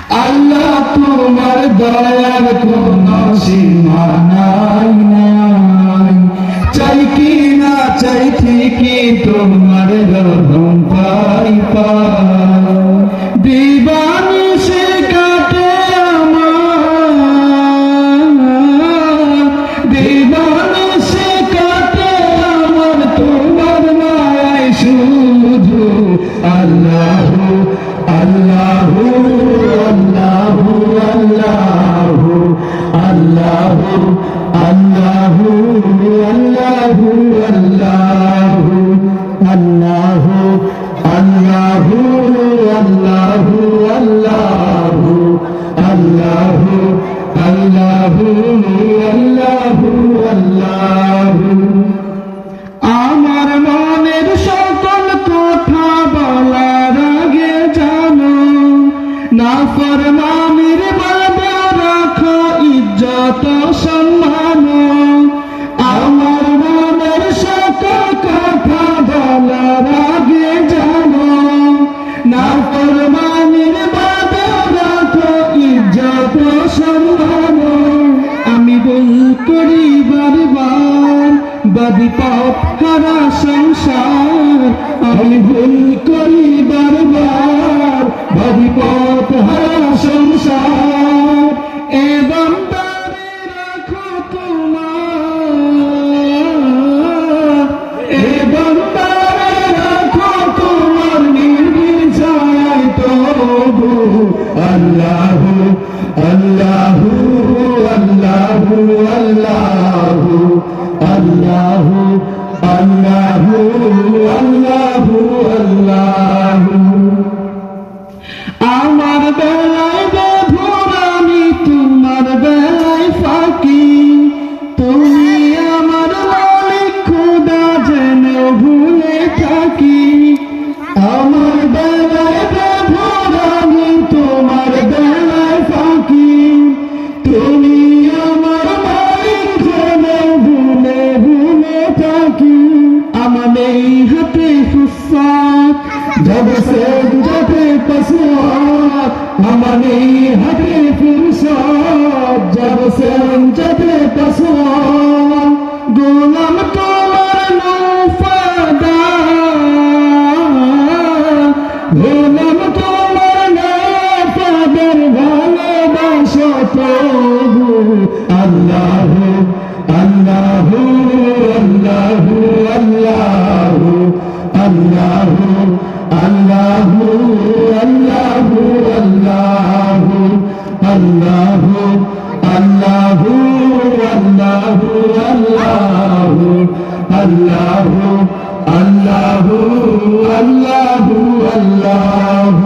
আল্লাহ তোমার দয়ার কোনো সীমা নাই নাই, চাই কি না চাই ঠিকই তোমার রহম পাই পাই। দিবানিশি কাটে আমার, দিবানিশি কাটে আমার তোমার মায়ায় শুধু। আল্লাহু আল্লাহু আল্লাহু আল্লাহু আল্লাহু আল্লাহু আল্লাহু আল্লাহু আল্লাহু আল্লাহু আল্লাহু আল্লাহু আল্লাহু আল্লাহু আল্লাহু। আমার মনের সকল কথা বলার আগে জানো, নাফরমানির বাধা রাখো ইজ্জত সম্মান। আমার মনের সকল কথা বলার আগে জানো, নাফরমানির বাধা রাখো ইজ্জত সম্মান। আমি ভুল করি বারবার বাদি পথ হারা সংসার, আমি ভুল করি বারবার বাদি পথ হারা সংসার। এবং তারে রাখো তোমার, এবং তারে রাখো তোমার নির্বিচার তবু। আল্লাহু আল্লাহু আল্লাহু আল্লাহু আল্লাহু আল্লাহু আল্লাহু আল্লাহু। আমার বেলায় বধুর আমি তোমার বেলায় ফাঁকি, তুমি আমার মালিক খোদা জেনে ভুলে থাকি। আমার বেলায় বধুর আমি তোমার বেলায় ফাঁকি, তুমি আমার মালিক খোদা ভুলে ভুলে থাকি। আমার এই হাতে ফুসফাত जब से जबे पसवात, আমার এই হাতে ফুরসাত जब से जबे पसवात। গোলাম তোমার নৌফাদার, গোলাম তোমার নৌফাদার ভালোবাসা তবু। আল্লাহু আল্লাহু আল্লাহু আল্লাহু আল্লাহু আল্লাহু আল্লাহু আল্লাহু আল্লাহু আল্লাহু আল্লাহু আল্লাহু আল্লাহু আল্লাহু আল্লাহু আল্লাহু।